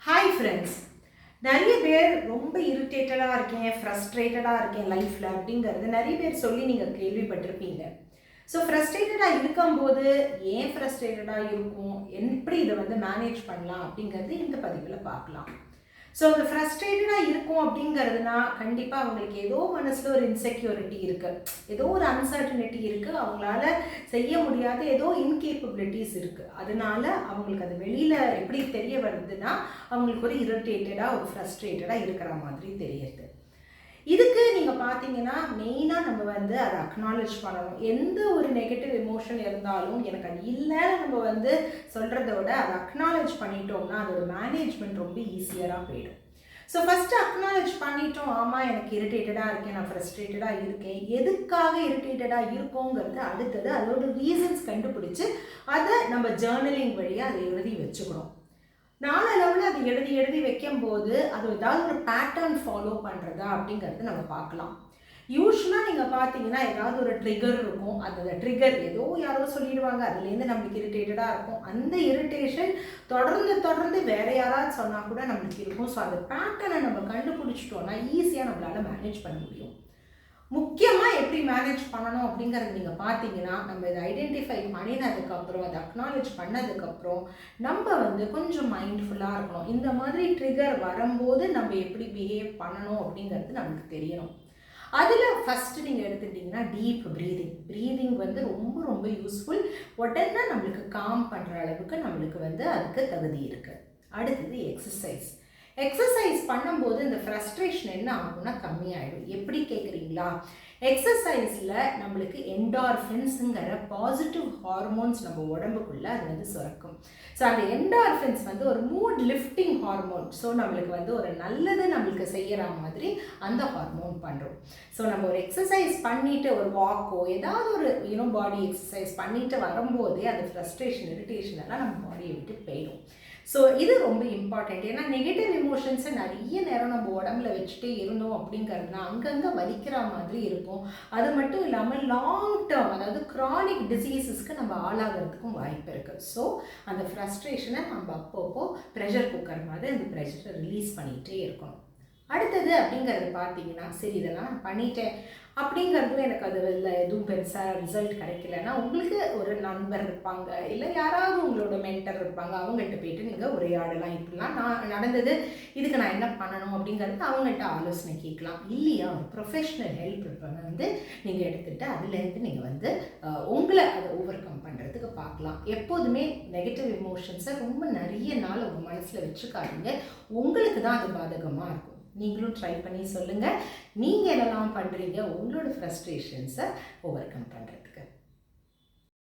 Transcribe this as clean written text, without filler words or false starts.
Hi friends, நிறைய பேர் ரொம்ப இரிட்டேட்டடாக இருக்கேன், ஃப்ரஸ்ட்ரேட்டடாக இருக்கேன் லைஃப்பில் அப்படிங்கிறது நிறைய பேர் சொல்லி நீங்கள் கேள்விப்பட்டிருப்பீங்க. ஸோ ஃப்ரஸ்ட்ரேட்டடாக இருக்கும்போது ஏன் ஃப்ரஸ்ட்ரேட்டடாக இருக்கும், எப்படி இதை மேனேஜ் பண்ணலாம் அப்படிங்கிறது இந்த பதிவில் பார்க்கலாம். ஸோ அது ஃப்ரஸ்ட்ரேட்டடாக இருக்கும் அப்படிங்கிறதுனா கண்டிப்பாக அவங்களுக்கு ஏதோ மனசில் ஒரு இன்செக்யூரிட்டி இருக்குது, ஏதோ ஒரு அன்சர்டனிட்டி இருக்குது, அவங்களால செய்ய முடியாத ஏதோ இன்கேப்பபிலிட்டிஸ் இருக்குது. அதனால அவங்களுக்கு அது வெளியில் எப்படி தெரிய வருதுன்னா அவங்களுக்கு ஒரு இரிட்டேட்டடாக ஒரு ஃப்ரஸ்ட்ரேட்டடாக இருக்கிற மாதிரி தெரியுது. இதுக்கு நீங்கள் பார்த்தீங்கன்னா மெயினாக நம்ம அதை அக்னாலேஜ் பண்ணணும். எந்த ஒரு நெகட்டிவ் எமோஷன் இருந்தாலும் எனக்கு அது இல்லைன்னு நம்ம சொல்கிறத விட அதை அக்னாலேஜ் பண்ணிட்டோம்னா அதோட மேனேஜ்மெண்ட் ரொம்ப ஈஸியராக போயிடும். ஸோ ஃபஸ்ட்டு அக்னாலேஜ் பண்ணிட்டோம், ஆமாம் எனக்கு இரிட்டேட்டடாக இருக்கேன், நான் ஃப்ரஸ்ட்ரேட்டடாக இருக்கேன், எதுக்காக இரிட்டேட்டடாக இருக்கோங்கிறது அடுத்தது அதோட ரீசன்ஸ் கண்டுபிடிச்சி அதை நம்ம ஜேர்னலிங் வழியாக அதை எழுதி வச்சுக்கணும். நாளளவில் அது எழுதி வைக்கும்போது அது ஏதாவது ஒரு பேட்டர்ன் ஃபாலோ பண்ணுறதா அப்படிங்கிறது நம்ம பார்க்கலாம். யூஸ்வலாக நீங்கள் பார்த்தீங்கன்னா ஏதாவது ஒரு ட்ரிகர் இருக்கும், அந்த ட்ரிகர் ஏதோ யாரோ சொல்லிடுவாங்க, அதுலேருந்து நம்மளுக்கு இரிட்டேட்டடாக இருக்கும். அந்த இரிட்டேஷன் தொடர்ந்து வேறு யாராவது சொன்னால் கூட நம்மளுக்கு இருக்கும். ஸோ அந்த பேட்டர்னை நம்ம கண்டுபிடிச்சிட்டோன்னா ஈஸியாக நம்மளால் மேனேஜ் பண்ண முடியும். முக்கியமாக எப்படி மேனேஜ் பண்ணணும் அப்படிங்கிறது நீங்கள் பார்த்தீங்கன்னா நம்ம இதை ஐடென்டிஃபை பண்ணினதுக்கப்புறம் அதை அக்னாலேஜ் பண்ணதுக்கப்புறம் நம்ம கொஞ்சம் மைண்ட்ஃபுல்லாக இருக்கணும். இந்த மாதிரி ட்ரிகர் வரும்போது நம்ம எப்படி பிஹேவ் பண்ணணும் அப்படிங்கிறது நமக்கு தெரியணும். அதில் ஃபஸ்ட்டு நீங்கள் எடுத்துக்கிட்டிங்கன்னா டீப் ப்ரீதிங் ரொம்ப யூஸ்ஃபுல். உடனே நம்மளுக்கு காம் பண்ணுற அளவுக்கு நம்மளுக்கு அதுக்கு தகுதி இருக்குது. அடுத்தது எக்ஸசைஸ் பண்ணும்போது இந்த ஃப்ரஸ்ட்ரேஷன் என்ன ஆகும்னா கம்மியாயிடும். எப்படி கேட்குறீங்களா? எக்ஸசைஸில் நம்மளுக்கு என்டார்ஃபின்ஸுங்கிற பாசிட்டிவ் ஹார்மோன்ஸ் நம்ம உடம்புக்குள்ளே அது சுரக்கும். ஸோ அந்த என்டார்ஃபின்ஸ் ஒரு மூட் லிஃப்டிங் ஹார்மோன். ஸோ நம்மளுக்கு ஒரு நல்லது நம்மளுக்கு செய்கிற மாதிரி அந்த ஹார்மோன் பண்ணுறோம். ஸோ நம்ம ஒரு எக்ஸசைஸ் பண்ணிவிட்டு ஒரு வாக்கோ ஏதாவது ஒரு பாடி எக்ஸசைஸ் பண்ணிவிட்டு வரும்போதே அந்த ஃப்ரஸ்ட்ரேஷன் இரிட்டேஷன் எல்லாம் நம்ம பாடியை விட்டு போயிடும். ஸோ இது ரொம்ப இம்பார்ட்டண்ட். ஏன்னா நெகட்டிவ் எமோஷன்ஸை நிறைய நேரம் நம்ம உடம்புல வச்சுட்டே இருந்தோம் அப்படிங்கிறதுனா அங்கங்கே வலிக்கிற மாதிரி இருக்கும். அது மட்டும் இல்லாமல் லாங் டேர்ம் அதாவது க்ரானிக் டிசீசஸ்க்கு நம்ம ஆளாகிறதுக்கும் வாய்ப்பு இருக்குது. ஸோ அந்த ஃப்ரஸ்ட்ரேஷனை நம்ம அப்பப்போ ப்ரெஷர் குக்கர் மாதிரி அந்த ப்ரெஷரை ரிலீஸ் பண்ணிகிட்டே இருக்கணும். அடுத்தது அப்படிங்கிறது பார்த்தீங்கன்னா சரி இதெல்லாம் நான் பண்ணிட்டேன் அப்படிங்கிறதும் எனக்கு அது எதுவும் பெருசாக ரிசல்ட் கிடைக்கலன்னா உங்களுக்கு ஒரு நண்பர் இருப்பாங்க, இல்லை யாராவது உங்களோட மென்டர் இருப்பாங்க, அவங்கள்ட்ட போயிட்டு நீங்கள் உரையாடலாம். இப்படிலாம் நான் நடந்தது, இதுக்கு நான் என்ன பண்ணணும் அப்படிங்கிறது அவங்கள்ட்ட ஆலோசனை கேட்கலாம். இல்லையா ஒரு ப்ரொஃபஷ்னல் ஹெல்ப் நீங்கள் எடுத்துகிட்டு அதுலேருந்து நீங்கள் உங்களை அதை ஓவர் கம் பண்ணுறதுக்கு பார்க்கலாம். எப்போதுமே நெகட்டிவ் எமோஷன்ஸை ரொம்ப நிறைய நாள் உங்கள் மனசில் வச்சுக்காதீங்க. உங்களுக்கு தான் அது பாதகமாக இருக்கும். நீங்களும் ட்ரை பண்ணி சொல்லுங்கள் நீங்கள் என்னெல்லாம் பண்ணுறீங்க உங்களோட ஃப்ரஸ்ட்ரேஷன்ஸை ஓவர் கம் பண்ணுறதுக்கு.